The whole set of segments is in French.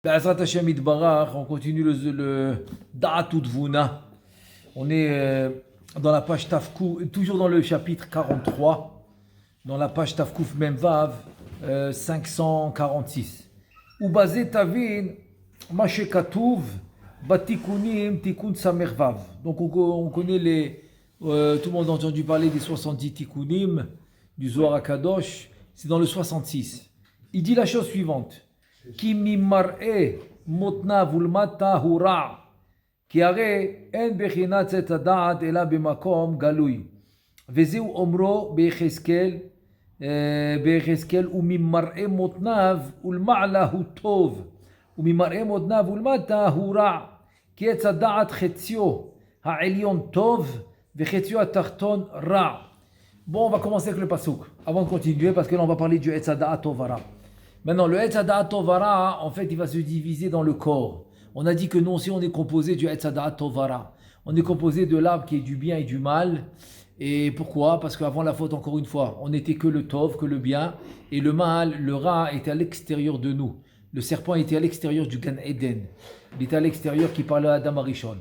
Be'ezrat Hashem Yitbarach, on continue le Da'atou Dvouna. On est dans la page Tafkou, toujours dans le chapitre 43, dans la page Tafkouf Memvav 546. Ubazé Tavin, Mashe Katouv, Batikunim, Tikun Samervav. Donc on connaît tout le monde a entendu parler des 70 Tikunim du Zohar HaKadosh, c'est dans le 66. Il dit la chose suivante. Ki mimar'e motna vulmata hura ki are en bechinat et ada'at ela b'makom galui vezeu omro becheskel umimar'e motnav ulma'la hu tov umimar'e motnav ulmata hura ki et ada'at chetzio ha'elyon tov vechetzio ha'tachton ra. Bon, on va commencer avec le pasuk avant de continuer parce que là on va parler du Etz Hada'at Tovara. Maintenant, le Etz Hada'at Tovara, en fait, il va se diviser dans le corps. On a dit que nous aussi, on est composé du Etz Hada'at Tovara. On est composé de l'arbre qui est du bien et du mal. Et pourquoi? Parce qu'avant la faute, encore une fois, on n'était que le Tov, que le bien. Et le mal, le Ra, était à l'extérieur de nous. Le serpent était à l'extérieur du Gan Eden. Il était à l'extérieur qui parlait à Adam Arishon.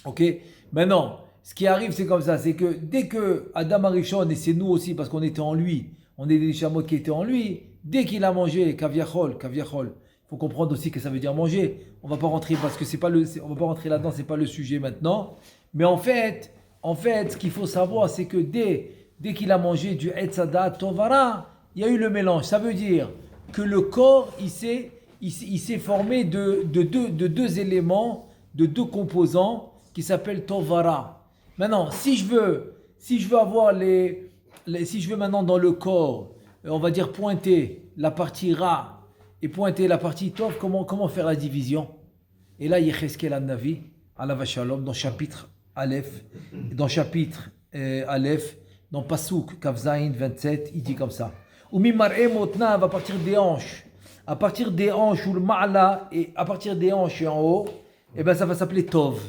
Ok? Maintenant, ce qui arrive, c'est comme ça. C'est que dès que Adam Arishon, et c'est nous aussi, parce qu'on était en lui, on est des chameaux qui étaient en lui, dès qu'il a mangé kaviachol, il faut comprendre aussi que ça veut dire manger. On va pas rentrer parce que on va pas rentrer là-dedans, c'est pas le sujet maintenant. Mais en fait, ce qu'il faut savoir, c'est que dès qu'il a mangé du Etz Hada'at Tovara, il y a eu le mélange. Ça veut dire que le corps, il s'est formé de deux éléments, de deux composants qui s'appellent Tovara. Maintenant, si je veux avoir si je veux maintenant dans le corps, on va dire pointer la partie Ra et pointer la partie Tov, comment faire la division? Et là, Yecheskel An-Navi, Alav Shalom, dans chapitre Aleph, dans Pasuk, Kavzaïn 27, il dit comme ça. Umi mar'e motnav, à partir des hanches, ou le ma'ala, et à partir des hanches et en haut, et ben ça va s'appeler Tov.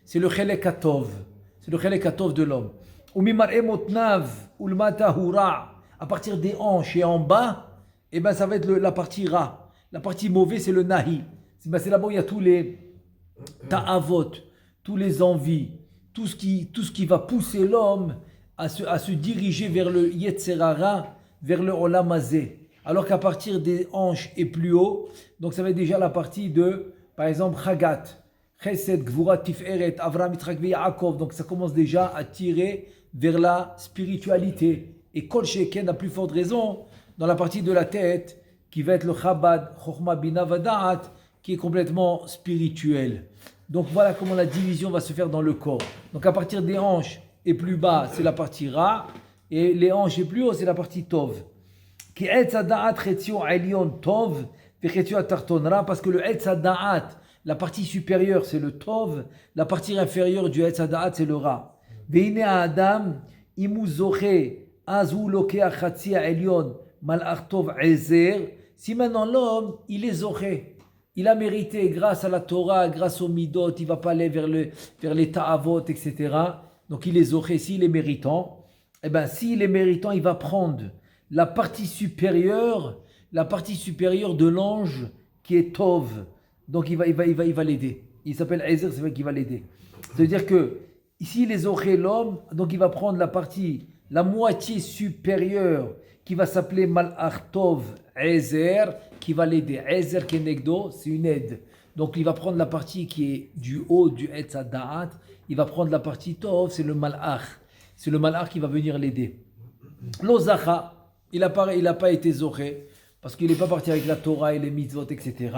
C'est le Chelek HaTov. C'est le Chelek HaTov de l'homme. Umi mar'e motnav, ou le mata hura. À partir des hanches et en bas, et ben ça va être la partie Ra. La partie mauvaise, c'est le Nahi. C'est là-bas où il y a tous les ta'avot, tous les envies, tout ce qui va pousser l'homme à se diriger vers le Yetzerara, vers le Olam Hazé. Alors qu'à partir des hanches et plus haut, donc ça va être déjà la partie de, par exemple, Chagat, Chesed, Gvura, Tiferet, Avram, Yitzhak, Yaakov. Donc ça commence déjà à tirer vers la spiritualité. Et Kol Sheken, à plus forte raison, dans la partie de la tête, qui va être le Chabad, Chochma, Bina, Vada'at, qui est complètement spirituel. Donc voilà comment la division va se faire dans le corps. Donc à partir des hanches et plus bas, c'est la partie Ra, et les hanches et plus haut, c'est la partie Tov. Qui Etz Hada'at Chetzio Elyon Tov, Vechetzio Atarton Ra, parce que le Etz Hada'at, la partie supérieure, c'est le Tov, la partie inférieure du Etz Hada'at, c'est le Ra. Veine Adam, Imu Zoche, Azou Lokea Chatzia Elyon, Malach Tov Ezer. Si maintenant l'homme, il est Zoché, il a mérité grâce à la Torah, grâce au Midot, il ne va pas aller vers les Ta'avot, etc. Donc il est Zoché, s'il est méritant. Eh bien, s'il est méritant, il va prendre la partie supérieure de l'ange qui est Tov. Donc il va l'aider. Il s'appelle Ezer, c'est vrai qu'il va l'aider. C'est-à-dire que ici, il est Zoché, l'homme, donc il va prendre la moitié supérieure qui va s'appeler Malach Tov Ezer, qui va l'aider. Ezer Kenegdo, c'est une aide. Donc il va prendre la partie qui est du haut du Etz Hada'at, il va prendre la partie Tov, c'est le Malach. C'est le Malach qui va venir l'aider. L'Ozacha, il n'a pas été Zoché, parce qu'il n'est pas parti avec la Torah et les mitzvot, etc.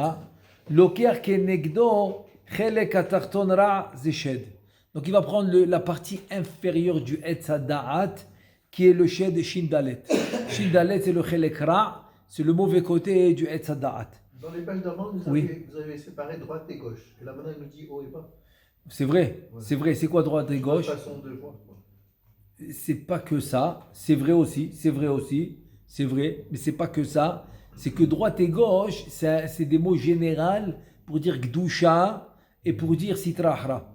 Loker Kenegdo, Chelek Atarton Ra Zeshed. Donc il va prendre la partie inférieure du Etz Hada'at, qui est le Shed Shindalet. Shindalet, c'est le Chelek Ra, c'est le mauvais côté du Etz Hada'at. Dans les pages d'avant, vous avez séparé droite et gauche. Et là maintenant, il nous dit haut et bas. C'est vrai, ouais. C'est vrai. C'est quoi droite et gauche? Façon de voir. C'est pas que ça. C'est vrai aussi. C'est vrai. Mais c'est pas que ça. C'est que droite et gauche, c'est des mots généraux pour dire Gdusha et pour dire Sitrahra.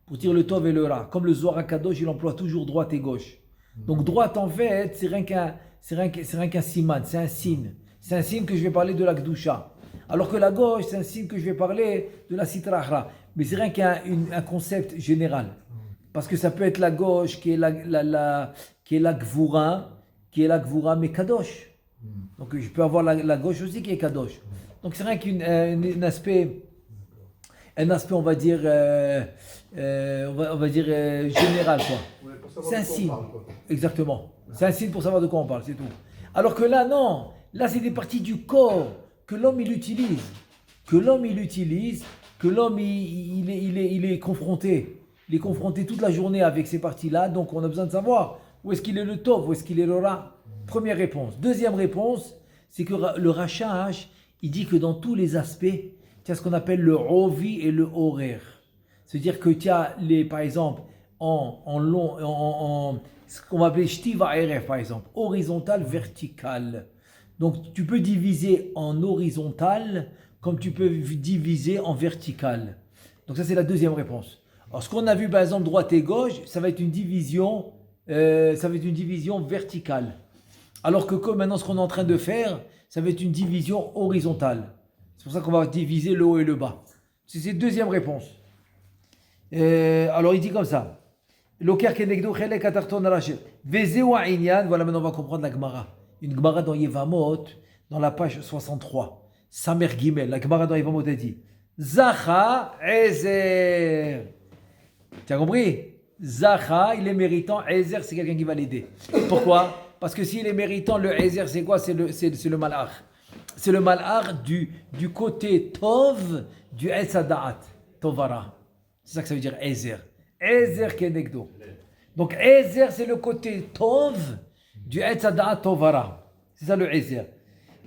Pour dire le Tov et le Ra. Comme le Zohar HaKadosh, il emploie toujours droite et gauche. Donc droite, en fait, c'est rien qu'un siman, c'est un signe. C'est un signe que je vais parler de la Gdusha. Alors que la gauche, c'est un signe que je vais parler de la Sitra Achra. Mais c'est rien qu'un concept général. Parce que ça peut être la gauche qui est qui est la Gvura, mais Kadosh. Donc je peux avoir la gauche aussi qui est Kadosh. Donc c'est rien qu'un aspect, on va dire, général, quoi. Ouais, pour savoir C'est un de quoi on signe. parle, quoi. Exactement. C'est un signe pour savoir de quoi on parle, c'est tout. Alors que là, non. Là, c'est des parties du corps que l'homme, il utilise. Que l'homme, il est confronté. Il est confronté toute la journée avec ces parties-là. Donc, on a besoin de savoir où est-ce qu'il est le tov, où est-ce qu'il est le ra. Première réponse. Deuxième réponse, c'est que le rachach, il dit que dans tous les aspects, tu as ce qu'on appelle le ovi et le horaire. C'est-à-dire que tu as, par exemple, ce qu'on va appeler shtiva RF, par exemple, horizontal, vertical. Donc, tu peux diviser en horizontal comme tu peux diviser en vertical. Donc, ça, c'est la deuxième réponse. Alors, ce qu'on a vu, par exemple, droite et gauche, ça va être une division, verticale. Alors que maintenant, ce qu'on est en train de faire, ça va être une division horizontale. C'est pour ça qu'on va diviser le haut et le bas. C'est la deuxième réponse. Alors, il dit comme ça. Loker kenegdo chelek atarton arashir. Vezeu inyan. Voilà, maintenant on va comprendre la Gemara. Une Gemara dans Yevamot, dans la page 63. Samer Gimel, la Gemara dans Yevamot a dit Zacha Ezer. Tu as compris? Zacha, il est méritant. Ezer, c'est quelqu'un qui va l'aider. Pourquoi? Parce que s'il est méritant, le Ezer, c'est quoi? C'est le malach. C'est le malach du côté Tov du Etzadaat. Tovara. C'est ça que ça veut dire Ezer. Ezer kenegdo. Donc Ezer, c'est le côté Tov du Etzadaat Tovara. C'est ça le Ezer.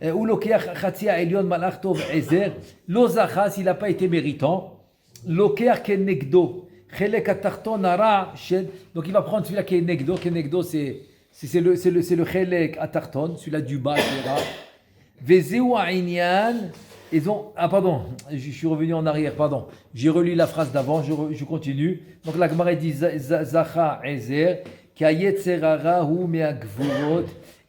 Ou Lokeach Chatzia Elion Malach Tov Ezer. Lozacha, s'il n'a pas été méritant. Lokeach kenegdo. Chelek atarton ara shed. Donc il va prendre celui-là qui est negdo. Kenegdo, c'est le Chelek atarton, celui-là du bas, Vezeu Aïnian. Pardon, je suis revenu en arrière, pardon. J'ai relu la phrase d'avant, je continue. Donc la Gemara dit Zacha Ezer, Kayetzerara hu me'agvurot,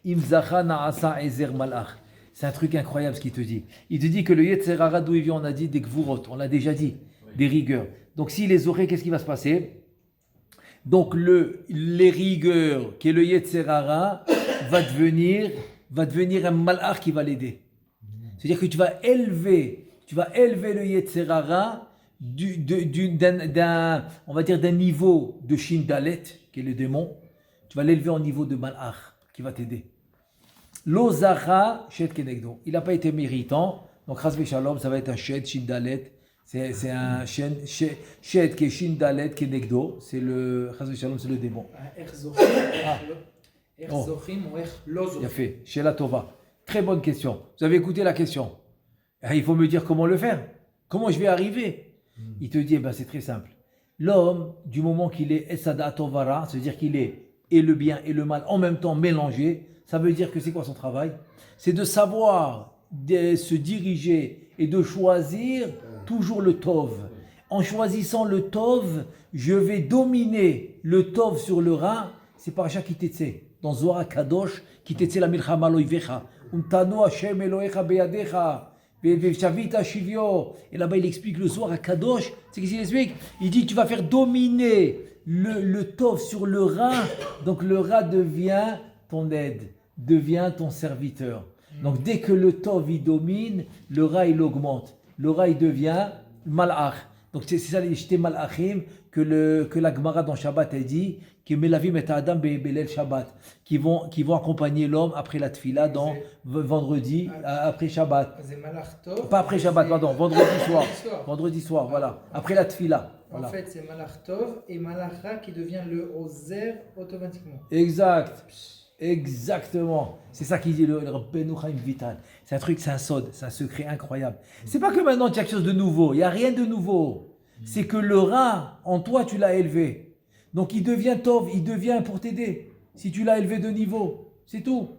im Zacha na'asa Ezer malach. C'est un truc incroyable ce qu'il te dit. Il te dit que le Yetzerara, d'où il vient, on a dit des gvurot, on l'a déjà dit, des rigueurs. Donc s'il les aurait, qu'est-ce qui va se passer? Donc les rigueurs, qui est le Yetzerara, va devenir un malach qui va l'aider. C'est-à-dire que tu vas élever le Yetzerara on va dire d'un niveau de Shindalet, qui est le démon, tu vas l'élever au niveau de Malach, qui va t'aider. Lozacha Shed Kenegdo. Il n'a pas été méritant, donc Chas Shalom, ça va être un Shed Shindalet. C'est un Shed qui est Shindalet Kenegdo. C'est le Chas Shalom, c'est le démon. Zochim ou Lozochim. Il a fait, chez la Tova. Très bonne question. Vous avez écouté la question. Il faut me dire comment le faire. Comment je vais arriver? Il te dit, c'est très simple. L'homme, du moment qu'il est Esada Tovara, c'est-à-dire qu'il est et le bien et le mal en même temps mélangés, ça veut dire que c'est quoi son travail? C'est de savoir se diriger et de choisir toujours le Tov. En choisissant le Tov, je vais dominer le Tov sur le Ra. C'est Parashat Kitetse. Dans Zohar Kadosh, Kitetse la milchama lo ivecha. Untano Hashem Elohecha beyadecha. Shavita Shivyo. Et là-bas, il explique le Zohar à Kadosh. C'est qu'est-ce qu'il explique? Il dit tu vas faire dominer le Tov sur le Ra. Donc le Ra devient ton aide, devient ton serviteur. Donc dès que le Tov il domine, le Ra il augmente. Le Ra il devient Malach. Donc c'est ça les jetés Malachim que la Gemara dans Shabbat a dit, qui Melavim et Adam Belel Shabbat, qui vont accompagner l'homme après la Tfila dans vendredi, après Shabbat. C'est Malach Tov. Pas après Shabbat, pardon, vendredi soir. Vendredi soir, voilà. Après la Tfila. Voilà. En fait, c'est Malach Tov et Malach Ra qui devient le Ozer automatiquement. Exactement. C'est ça qu'il dit le Rabbeinu Chaim Vital. C'est un truc, c'est un sod, c'est un secret incroyable. C'est pas que maintenant tu as quelque chose de nouveau. Il n'y a rien de nouveau. C'est que le Ra, en toi, tu l'as élevé. Donc il devient Tov, il devient pour t'aider. Si tu l'as élevé de niveau, c'est tout.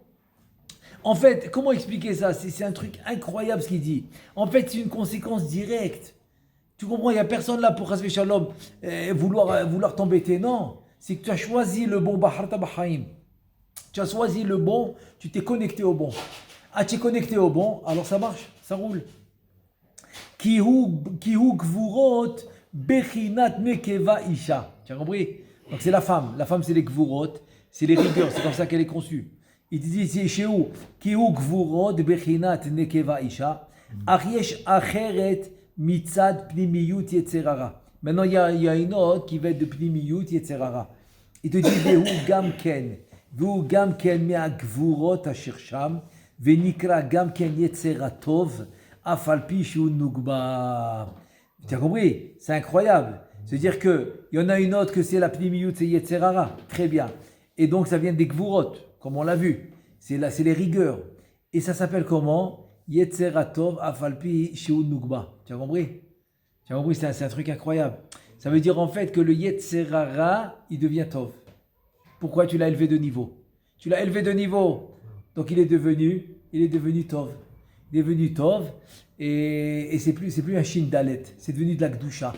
En fait, comment expliquer ça? C'est un truc incroyable ce qu'il dit. En fait, c'est une conséquence directe. Tu comprends? Il n'y a personne là pour Chas Shalom vouloir t'embêter. Non, c'est que tu as choisi le bon Baharta Bahaim. Tu as choisi le bon, tu t'es connecté au bon. Ah, tu es connecté au bon, alors ça marche, ça roule. Kihu gvurot bechinat nekeva isha. Tu as compris? Donc c'est la femme. La femme, c'est les gvurot, c'est les rigueurs. C'est comme ça qu'elle est conçue. Il te dit c'est chez où? Kihu gvurot bechinat nekeva isha. Ariesh acheret mitzad pnimiyut yetzerara. Maintenant, il y a une autre qui va être de pnimiyut yetzerara. Il te dit vehu gam ken mea gvurot asher sham venikra gam ken yetzeratov afalpi shu nugba. Tu as compris? C'est incroyable. C'est-à-dire qu'il y en a une autre que c'est la pnimiyut, c'est yetzerara. Très bien. Et donc ça vient des gvurot, comme on l'a vu. C'est les rigueurs. Et ça s'appelle comment? Yetzeratov afalpi shu nugba. Tu as compris? Tu as compris? C'est un truc incroyable. Ça veut dire en fait que le yetzerara, il devient tov. Pourquoi tu l'as élevé de niveau? Tu l'as élevé de niveau. Donc il est devenu tov. Il est devenu tov et c'est plus un shin dalet. C'est devenu de la gdusha.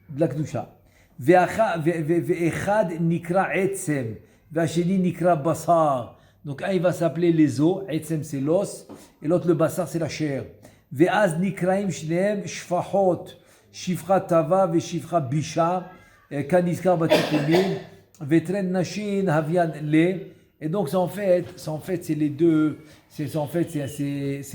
De la gdusha. Ve'echad nikra etzem. Ve'asheni nikra basar. Donc un il va s'appeler les os. Etzem c'est l'os. Et l'autre le basar c'est la chair. Ve'az nikraim shneem shfahot. Shifra tava ve'shifra bisha. Kaniskar batikumim. Vetren nashin havian le. Et donc c'est en fait c'est les deux c'est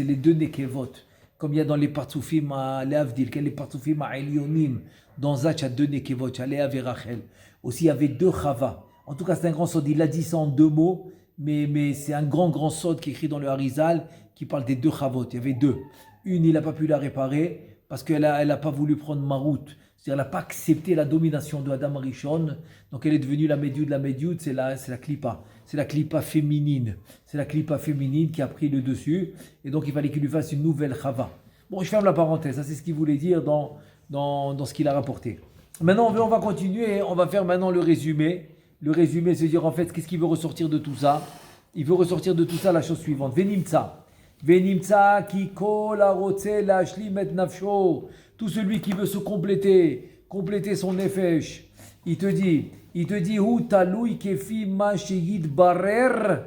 les deux nekevot comme il y a dans les partoufim à Leavdil, les partoufim à Elionim. Dans Zach il y a deux nekevot, il y a Léa et Rachel. Aussi il y avait deux chava. En tout cas c'est un grand sod, il a dit ça en deux mots, mais c'est un grand sod qui est écrit dans le Harizal qui parle des deux chavot. Il y avait deux. Une il n'a pas pu la réparer parce qu'elle a pas voulu prendre Marout. C'est-à-dire, elle n'a pas accepté la domination de Adam Rishon, donc elle est devenue la médioute. La médioute, c'est la clipa. C'est la clipa féminine. C'est la clipa féminine qui a pris le dessus, et donc il fallait qu'il lui fasse une nouvelle chava. Bon, je ferme la parenthèse, ça c'est ce qu'il voulait dire dans ce qu'il a rapporté. Maintenant, on va continuer, on va faire maintenant le résumé. Le résumé, c'est dire en fait, qu'est-ce qu'il veut ressortir de tout ça? Il veut ressortir de tout ça la chose suivante. Venimtsa ki kol arotse lashlim et nafsho. Tout celui qui veut se compléter son nefesh, il te dit hu talui kefi ma sheyid barer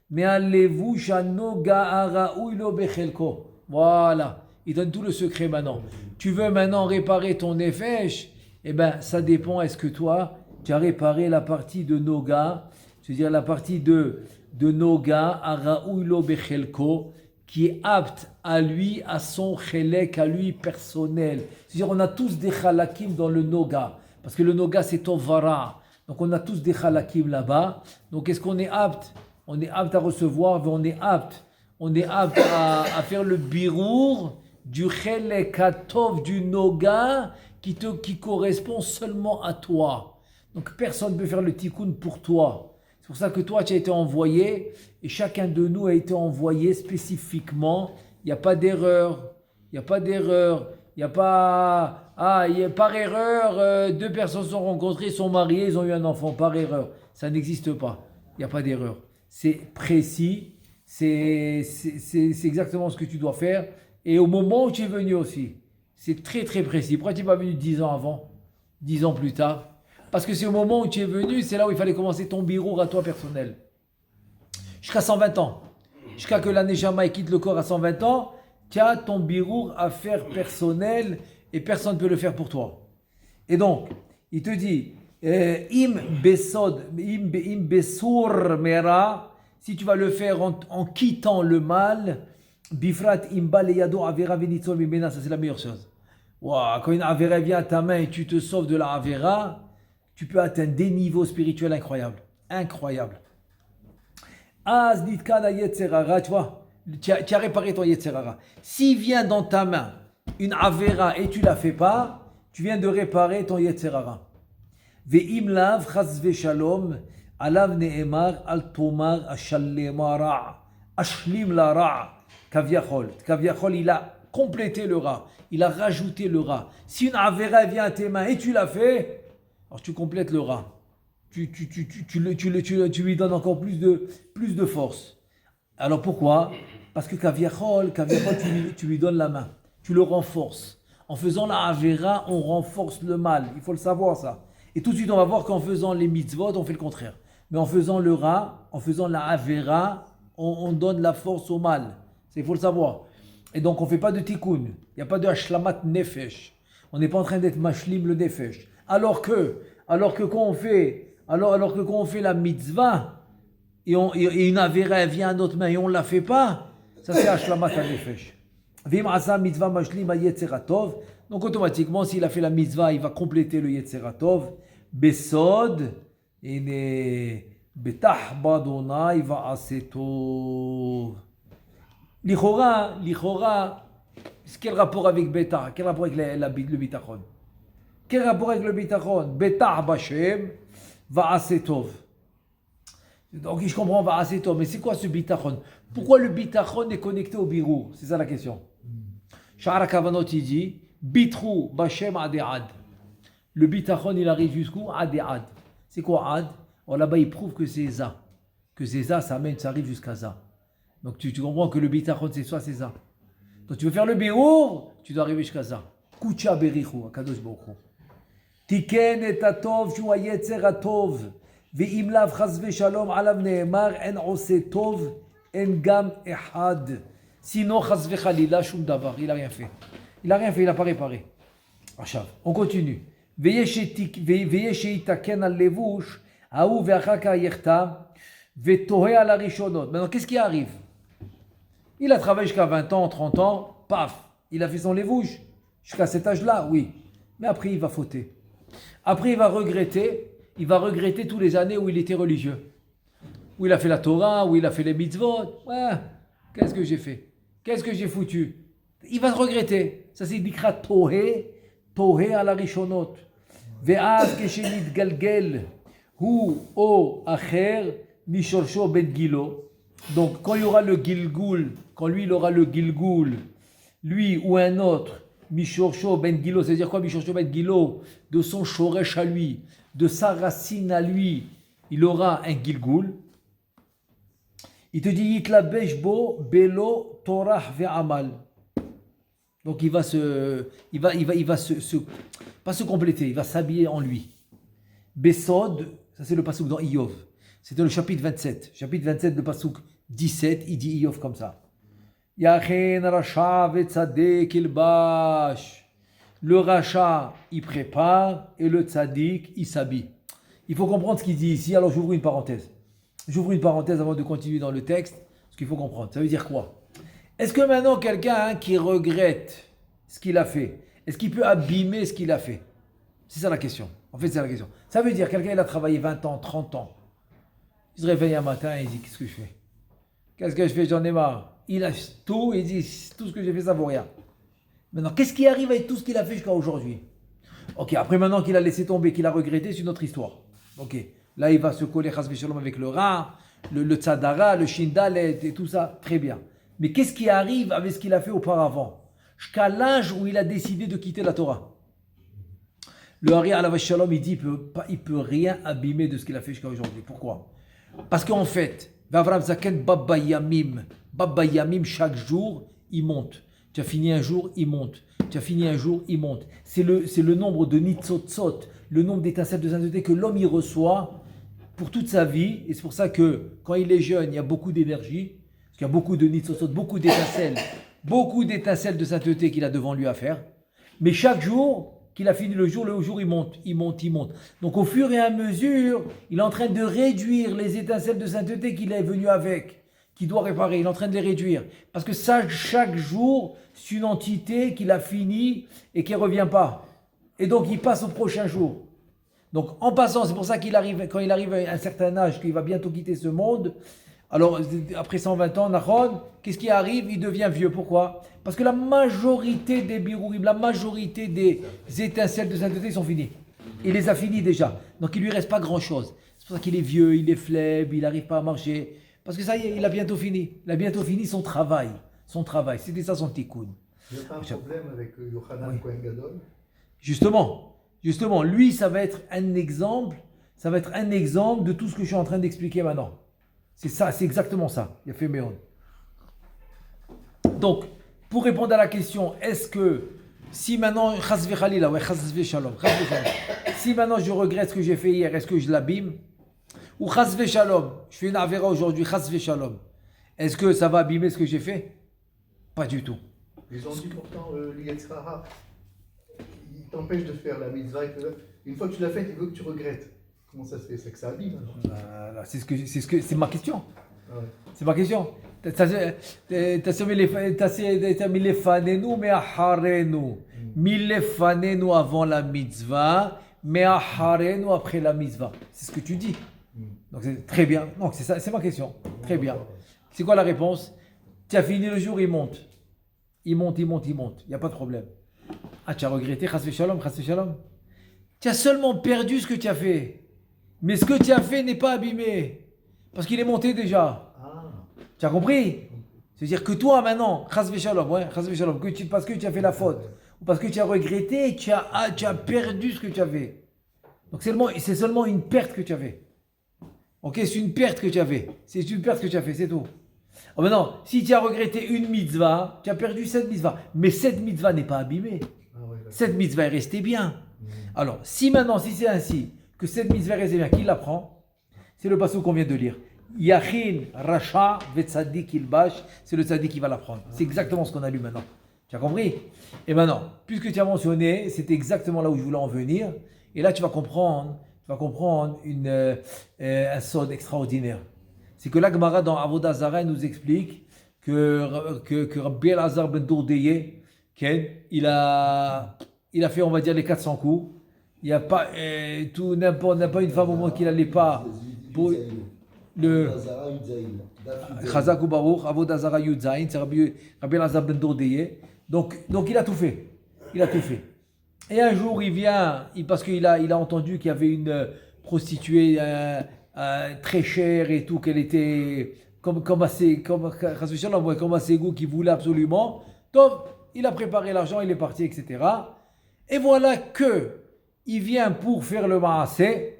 me'alevu shano ga'araoui lo bechelko. Voilà, il donne tout le secret maintenant. Tu veux maintenant réparer ton nefesh? Eh bien, ça dépend. Est-ce que toi, tu as réparé la partie de Noga, c'est-à-dire la partie de Noga araoui lo bechelko, qui est apte à lui, à son chelek, à lui personnel. C'est-à-dire, on a tous des chalakim dans le Noga, parce que le Noga c'est Tovara. Donc on a tous des chalakim là-bas. Donc est-ce qu'on est apte? On est apte à recevoir, on est apte à faire le birour du chelek atov du Noga qui correspond seulement à toi. Donc personne ne peut faire le tikkun pour toi. C'est pour ça que toi, tu as été envoyé et chacun de nous a été envoyé spécifiquement. Il n'y a pas d'erreur. Par erreur, deux personnes se sont rencontrées, sont mariées, ils ont eu un enfant. Par erreur. Ça n'existe pas. Il n'y a pas d'erreur. C'est précis. C'est exactement ce que tu dois faire. Et au moment où tu es venu aussi, c'est très très précis. Pourquoi tu n'es pas venu 10 ans avant, 10 ans plus tard? Parce que c'est au moment où tu es venu, c'est là où il fallait commencer ton birour à toi personnel. Jusqu'à 120 ans. Jusqu'à que la Neshama quitte le corps à 120 ans, tu as ton birour à faire personnel et personne ne peut le faire pour toi. Et donc, il te dit, im besur mera, si tu vas le faire en quittant le mal, bifrat imba leyado avera venitzol mimena, ça c'est la meilleure chose. Wow, quand une avera vient à ta main et tu te sauves de la avera, tu peux atteindre des niveaux spirituels incroyables. Incroyables. Az nitkana yetzerara, tu vois, tu as réparé ton yetzerara. S'il vient dans ta main une avera et tu ne la fais pas, tu viens de réparer ton yetzerara. Ve'im lav chas ve'shalom, alav ne'emar al tomar ashallema ra', ashlim la ra', kaviachol. Kaviachol, il a complété le ra', il a rajouté le ra'. Si une avera vient à tes mains et tu la fais, alors tu complètes le ra. Tu lui donnes encore plus de force. Alors pourquoi? Parce que Kaviachol, tu lui donnes la main. Tu le renforces. En faisant la Avera, on renforce le mal. Il faut le savoir ça. Et tout de suite, on va voir qu'en faisant les mitzvot, on fait le contraire. Mais en faisant le ra, en faisant la Avera, on donne la force au mal. Il faut le savoir. Et donc on ne fait pas de tikkun. Il n'y a pas de hashlamat nefesh. On n'est pas en train d'être mashlim le nefesh. Alors que quand on fait la mitzvah et une avéra vient à notre main et on ne la fait pas, ça c'est hashlamat nefesh. Vim asa mitzvah mashlim a yetzeratov. Donc automatiquement, s'il a fait la mitzvah, il va compléter le yetzeratov. Besod, betah badonai va asetov. Lichora, quel rapport avec Betah? Quel rapport avec le bitachon? Quel rapport avec le bitachon? Betah Bashem va asetov. Donc je comprends va asetov, mais c'est quoi ce bitachon? Pourquoi le bitachon est connecté au birou? C'est ça la question. Sha'ara Kavanot il dit Bitrou Bashem Adead. Le bitachon il arrive jusqu'où? Adead. C'est quoi Ad? Alors là-bas il prouve que c'est Za. Que c'est Za, ça arrive jusqu'à Za. Donc tu comprends que le bitachon c'est soit c'est ça. Donc tu veux faire le birour, tu dois arriver jusqu'à ça. Kucha berichu, akadosh baruch. Tiken et atov shu hayetzer atov, ve'im lav chas v'shalom alav ne'emar en ose tov en gam ehad. Sinon chas v'chalila shum davar, il a rien fait. Il a pas réparé. Achav, on continue. Ve'yesh itaken al levush, haou ve'achar ka yechta, ve'tohe al arishonot. Maintenant qu'est-ce qui arrive? Il a travaillé jusqu'à 20 ans, 30 ans, paf, il a fait son lévouche. Jusqu'à cet âge-là, oui. Mais après, il va fauter. Après, il va regretter toutes les années où il était religieux. Où il a fait la Torah, où il a fait les mitzvot. Ouais, qu'est-ce que j'ai fait? Qu'est-ce que j'ai foutu? Il va regretter. Ça, c'est dikra tohe à la rishonot. Ve'az keshenit galgel, hu o acher, mishorsho ben gilo. Donc, quand il y aura le Gilgoul, quand lui, il aura le Gilgoul, lui ou un autre, Mishorcho ben Gilo, c'est-à-dire quoi Mishorcho ben Gilo? De son Shoresh à lui, de sa racine à lui, il aura un Gilgoul. Il te dit Yitla Beshbo, Belo, Torah ve'amal. Donc, il va pas se compléter, il va s'habiller en lui. Besod, ça c'est le passouk dans Iyov. C'était le chapitre 27. Chapitre 27 de Passouk 17, il dit Iyov comme ça. Yachen Racha vetzadek ilbash. Le Racha, il prépare et le Tzadik, il s'habille. Il faut comprendre ce qu'il dit ici. Alors j'ouvre une parenthèse. J'ouvre une parenthèse avant de continuer dans le texte. Ce qu'il faut comprendre. Ça veut dire quoi? Est-ce que maintenant quelqu'un qui regrette ce qu'il a fait, est-ce qu'il peut abîmer ce qu'il a fait? C'est ça la question. En fait, c'est la question. Ça veut dire quelqu'un il a travaillé 20 ans, 30 ans. Il se réveille un matin et il dit qu'est-ce que je fais? Qu'est-ce que je fais? J'en ai marre. Il a tout, il dit tout ce que j'ai fait ça vaut rien. Maintenant, qu'est-ce qui arrive avec tout ce qu'il a fait jusqu'à aujourd'hui? Ok, après maintenant qu'il a laissé tomber, qu'il a regretté, c'est une autre histoire. Ok, là il va se coller chas v'shalom avec le rat, le tzadara, le shindalet et tout ça, très bien. Mais qu'est-ce qui arrive avec ce qu'il a fait auparavant? Jusqu'à l'âge où il a décidé de quitter la Torah. Le Hari alav shalom, il dit il peut rien abîmer de ce qu'il a fait jusqu'à aujourd'hui. Pourquoi? Parce qu'en fait, Avram Zaken Baba Yamim, chaque jour, il monte. Tu as fini un jour, il monte. Tu as fini un jour, il monte. C'est le nombre de nitzotzot, le nombre d'étincelles de sainteté que l'homme y reçoit pour toute sa vie. Et c'est pour ça que quand il est jeune, il y a beaucoup d'énergie, parce qu'il y a beaucoup de nitzotzot, beaucoup d'étincelles de sainteté qu'il a devant lui à faire. Mais chaque jour qu'il a fini le jour il monte. Donc au fur et à mesure, il est en train de réduire les étincelles de sainteté qu'il est venu avec, qu'il doit réparer. Il est en train de les réduire. Parce que ça, chaque jour, c'est une entité qu'il a fini et qui ne revient pas. Et donc il passe au prochain jour. Donc en passant, c'est pour ça quand il arrive à un certain âge, qu'il va bientôt quitter ce monde, alors après 120 ans, Nahon, qu'est-ce qui arrive? Il devient vieux. Pourquoi? Parce que la majorité des birourim, la majorité des étincelles de sainteté sont finies. Il les a finis déjà. Donc il ne lui reste pas grand-chose. C'est pour ça qu'il est vieux, il est faible, il n'arrive pas à marcher. Parce que ça y est, il a bientôt fini. Il a bientôt fini son travail. C'était ça son tikkun. Il n'y a pas un problème avec Yochanan Kohen Gadol? Justement, lui, ça va être un exemple de tout ce que je suis en train d'expliquer maintenant. C'est ça, c'est exactement ça. Il a fait Méon. Donc, pour répondre à la question, est-ce que si maintenant, si maintenant je regrette ce que j'ai fait hier, est-ce que je l'abîme? Ou shalom, je fais une avéra aujourd'hui, shalom. Est-ce que ça va abîmer ce que j'ai fait? Pas du tout. Ils ont dit pourtant, l'Yetzrara, il t'empêche de faire la mitzvah. Une fois que tu l'as faite, il veut que tu regrettes. Comment ça se fait? C'est que ça abîme. Voilà, c'est ma question. Ah ouais. C'est ma question. T'as mis les fanenu, mais acharenu. Mis les fanenu avant la mitzvah, mais acharenu après la mitzvah. C'est ce que tu dis. Donc c'est très bien. Donc c'est ça, c'est ma question. Très bien. C'est quoi la réponse? Tu as fini le jour, il monte. Il monte. Il n'y a pas de problème. Ah, tu as regretté, chas v'shalom. Tu as seulement perdu ce que tu as fait. Mais ce que tu as fait n'est pas abîmé. Parce qu'il est monté déjà. Ah, Tu as compris? C'est-à-dire que toi maintenant, chas v'shalom, parce que tu as fait la faute, ou parce que tu as regretté, tu as perdu ce que tu avais. Donc c'est seulement une perte que tu avais. Ok, c'est une perte que tu avais. C'est une perte que tu as fait, c'est tout. Oh, maintenant, si tu as regretté une mitzvah, tu as perdu cette mitzvah. Mais cette mitzvah n'est pas abîmée. ah ouais, d'accord. Cette mitzvah est restée bien. Alors, si c'est ainsi, que cette mitzvah est restée bien, qui l'apprend? C'est le passage qu'on vient de lire. Yachin, Racha, Vetzadik, Ilbash, c'est le tzaddik qui va l'apprendre. C'est exactement ce qu'on a lu maintenant. Tu as compris? Et maintenant, puisque tu as mentionné, c'était exactement là où je voulais en venir. Et là, tu vas comprendre un sod extraordinaire. C'est que la Gemara dans Avodah Zarah nous explique que Rabbi Elazar ben Dourdeye, il a fait, on va dire, les 400 coups. Il n'y a pas, n'a pas une femme au monde qui n'allait pas pour le Chazak ou Baruch, Avodah Zarah Yudzaïn, c'est Rabbi Elazar ben Dourdeye. Donc il a tout fait. Et un jour, il vient, parce qu'il a entendu qu'il y avait une prostituée très chère et tout, qu'elle était comme assez goût qu'il voulait absolument. Donc, il a préparé l'argent, il est parti, etc. Et voilà que il vient pour faire le maaseh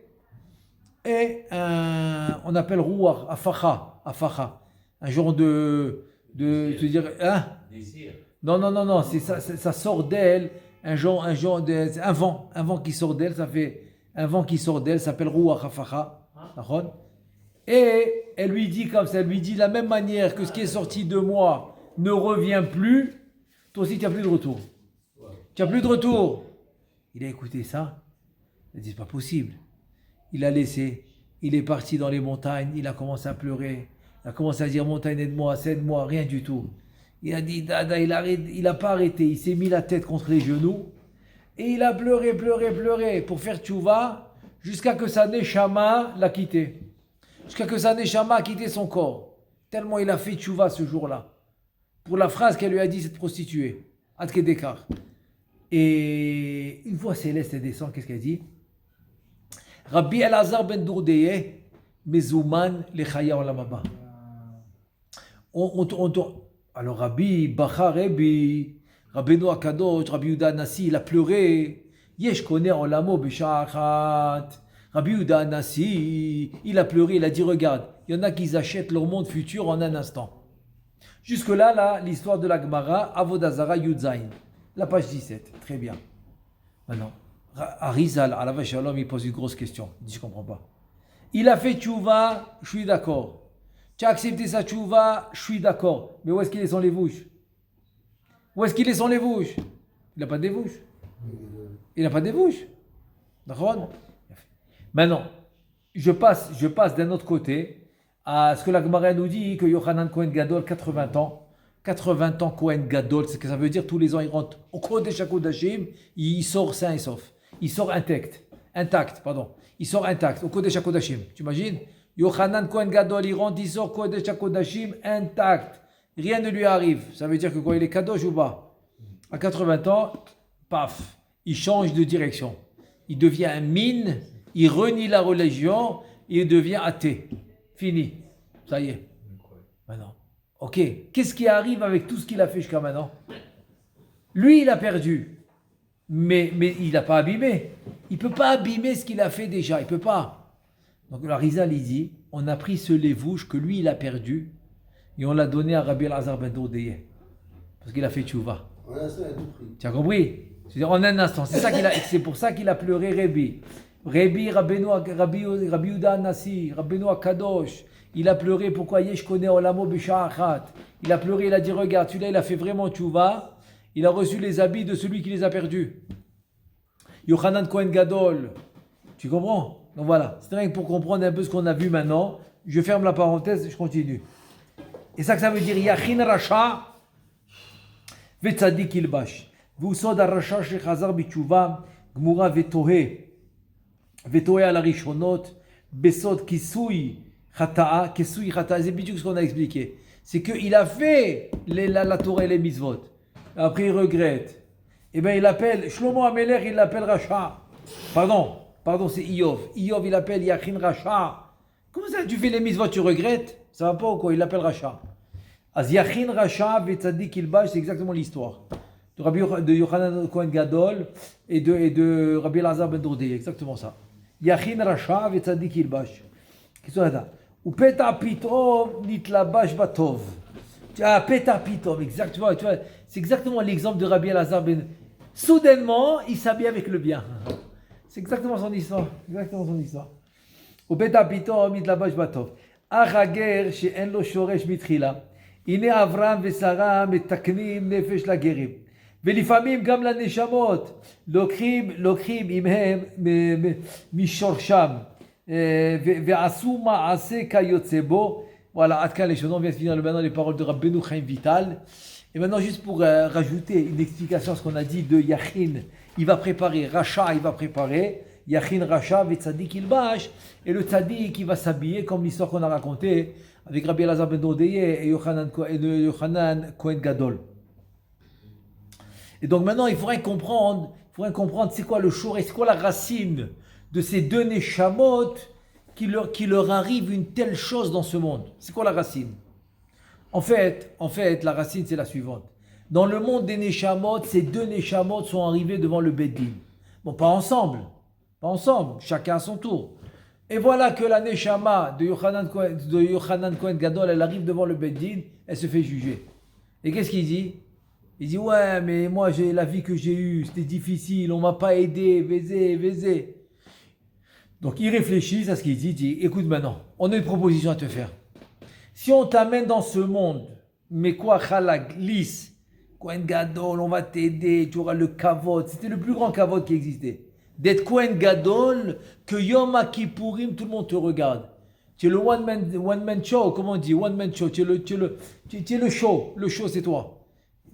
et on appelle rouar, afacha, un genre de se dire, hein? Désir. Non, ça sort d'elle, un vent qui sort d'elle, s'appelle rouar, afacha. Et elle lui dit comme ça, de la même manière que ce qui est sorti de moi ne revient plus, toi aussi tu n'as plus de retour. Tu n'as plus de retour. Il a écouté ça, il a dit c'est pas possible. Il a laissé, il est parti dans les montagnes, il a commencé à pleurer, il a commencé à dire montagne aide-moi, rien du tout. Il a dit dada, il n'a pas arrêté, il s'est mis la tête contre les genoux et il a pleuré pour faire tchouva jusqu'à que sa neshama l'a quitté. Jusqu'à que sa neshama a quitté son corps. Tellement il a fait tchouva ce jour-là. Pour la phrase qu'elle lui a dit, cette prostituée. Ad Kedekar. Et une fois Céleste descend, qu'est-ce qu'elle dit? Rabbi Elazar ben Dourdeye, Mezouman lechaya olam haba. Alors Rabbi Bacha Rabbi Rabbeinu Akadosh, Rabbi Yehuda Nassi, il a pleuré. Yesh koneh olamo b'sha'achat. Rabbi Yehuda Nassi, il a pleuré, il a dit regarde, il y en a qui achètent leur monde futur en un instant. Jusque-là, l'histoire de la Gemara, Avodah Zarah Yudzaïn, la page 17, très bien. Maintenant, Arizal, Alav Shalom, il pose une grosse question, il dit je comprends pas. Il a fait tchouva, je suis d'accord. Tu as accepté sa tchouva, je suis d'accord. Mais où est-ce qu'il est sans les bouches? Où est-ce qu'il est sans les bouches? Il n'a pas des bouches. Il n'a pas des bouches. D'accord? Maintenant, je passe d'un autre côté à ce que la Gemara nous dit que Yochanan Kohen Gadol, 80 ans. 80 ans Kohen Gadol, c'est ce que ça veut dire. Tous les ans, il rentre au Kodesh HaKodashim, il sort sain et sauf. Il sort intact. Il sort intact au Kodesh HaKodashim. Tu imagines? Yochanan Kohen Gadol, il rentre, il sort Kodesh HaKodashim intact. Rien ne lui arrive. Ça veut dire que quand il est Kadosh ou pas, à 80 ans, paf, il change de direction. Il devient un mine, il renie la religion, il devient athée. Fini. Ça y est. Maintenant. Ok. Qu'est-ce qui arrive avec tout ce qu'il a fait jusqu'à maintenant? Lui, il a perdu. Mais il n'a pas abîmé. Il ne peut pas abîmer ce qu'il a fait déjà. Il ne peut pas. Donc la Rizal, il dit, on a pris ce lévouche que lui, il a perdu et on l'a donné à Rabbi Elazar ben Dourdeye. Parce qu'il a fait tchouva. Tu as compris? C'est-à-dire en un instant. C'est pour ça qu'il a pleuré Rabbi Yehuda Nassi, Rabbeinu Akadosh. Il a pleuré, pourquoi Yesh koneh olamo b'sha'achat. Il a pleuré, il a dit regarde, celui-là il a fait vraiment tchouva. Il a reçu les habits de celui qui les a perdus. Yochanan Kohen Gadol. Tu comprends? Donc voilà, c'est rien que pour comprendre un peu ce qu'on a vu maintenant. Je ferme la parenthèse, je continue. Et ça que ça veut dire, Yachin Rasha, Vetzadik Ilbash. V'usod Rasha Shechazar Bitshuva, Gmura Vetohe à la Rishonot, Besod Kisui Chata'a, Kisui Chata'a. C'est bien ce qu'on a expliqué. C'est qu'il a fait la Torah et les mitzvot. Après, il regrette. Eh bien, il appelle, Shlomo Amelech, il l'appelle Rasha. Pardon, c'est Iyov. Iyov, il appelle Yachin Rasha. Comment ça, tu fais les mitzvot, tu regrettes? Ça va pas ou quoi? Il l'appelle Rasha. Az Yachin Rasha, Vetzadik Ilbash, c'est exactement l'histoire de Yochanan Kohen Gadol et de Rabbi Elazar ben Dordé, exactement ça. Yachin Rasha, Vetzadik Ilbash. Qu'est-ce qu'on a là? Ou Peta Pitom, Nitlabash Batov. Ah, Peta Pitom, exactement, tu vois, c'est exactement l'exemple de Rabbi Elazar ben. Soudainement, il s'habille avec le bien. C'est exactement son histoire. Ou Peta Pitom, Nitlabash Batov. Achager, she'en lo shoresh mitchila. הנה אברהם ושרה מתקנים נפש לגרים ולפעמים גם לנשמות לוקחים עמהם משורשם ועשו מעשה כיוצא בו. Voilà, עד כאן les choses. On vient de finir maintenant les paroles de Rabbeinu Chaim Vital. Et maintenant juste pour rajouter une explication à ce qu'on a dit de Yachin, il va préparer, Rasha il va préparer, Yachin Rasha Vetzadik Ilbash, et le Tzadik il va s'habiller comme l'histoire qu'on a racontée avec Rabbi Elazar ben Dordeye et Yochanan Kohen Gadol. Et donc maintenant, il faudrait comprendre c'est quoi le shoré, c'est quoi la racine de ces deux neshamot qui leur arrive une telle chose dans ce monde. C'est quoi la racine? En fait, la racine c'est la suivante. Dans le monde des neshamot, ces deux neshamot sont arrivés devant le Beddin. Bon, pas ensemble, chacun à son tour. Et voilà que la Neshama de Yochanan Kohen Gadol, elle arrive devant le Beddin, elle se fait juger. Et qu'est-ce qu'il dit? Il dit, ouais, mais moi, la vie que j'ai eue, c'était difficile, on ne m'a pas aidé, Vézé. Donc il réfléchit à ce qu'il dit, il dit, écoute maintenant, on a une proposition à te faire. Si on t'amène dans ce monde, mais quoi, Chalak, lisse, Kohen Gadol, on va t'aider, tu auras le kavod, c'était le plus grand kavod qui existait. D'être Kohen Gadol, que Yom Kippourim, tout le monde te regarde. Tu es le one man show, comment on dit, one man show, tu es le show c'est toi.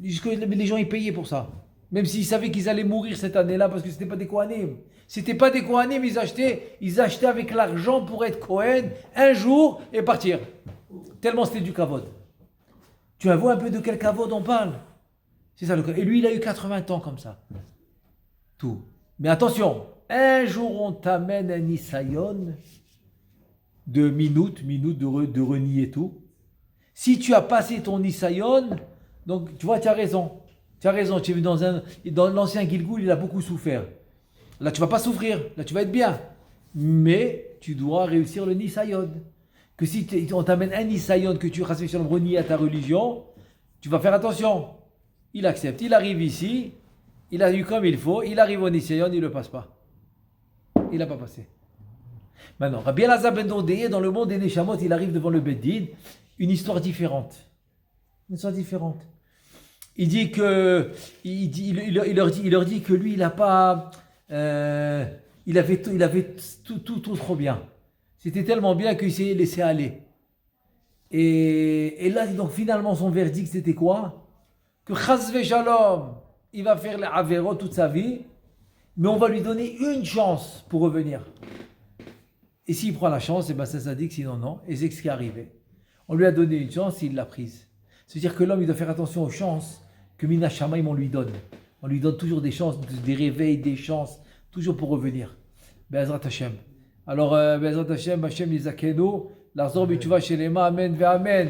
Les gens ils payaient pour ça. Même s'ils savaient qu'ils allaient mourir cette année-là parce que c'était pas des Kohanim. C'était pas des Kohanim, ils achetaient avec l'argent pour être Kohen un jour et partir. Tellement c'était du kavod. Tu vois un peu de quel kavod on parle? C'est ça le cas. Et lui, il a eu 80 ans comme ça. Tout. Mais attention, un jour on t'amène un Nisayon de minutes de renier tout. Si tu as passé ton Nisayon, donc tu vois, tu as raison. Tu es vu dans l'ancien Gilgoul, il a beaucoup souffert. Là, tu vas pas souffrir, là, tu vas être bien. Mais tu dois réussir le Nisayon. Que si on t'amène un Nisayon que tu renies à ta religion, tu vas faire attention. Il accepte, il arrive ici. Il a eu comme il faut, il arrive au Nisayon, il ne le passe pas. Il n'a pas passé. Maintenant, Rabbi Elazar ben Dordeye, dans le monde des Neshamot, il arrive devant le Beddin, une histoire différente. Il dit que, il leur dit que lui, il n'a pas, il avait tout trop bien. C'était tellement bien qu'il s'est laissé aller. Et là, donc finalement, son verdict, c'était quoi? Que Chas Shalom, il va faire les Averot toute sa vie, mais on va lui donner une chance pour revenir. Et s'il prend la chance, et ben ça dit que sinon non, et c'est ce qui est arrivé. On lui a donné une chance, il l'a prise. C'est-à-dire que l'homme, il doit faire attention aux chances que Mina Shamaim, on lui donne. On lui donne toujours des chances, des réveils, des chances, toujours pour revenir. Be'ezrat Hashem. Alors, Be'ezrat Hashem, Hashem Yizakenu, L'Arzor B'Tshuva Shelema, Amen, Ve'Amen.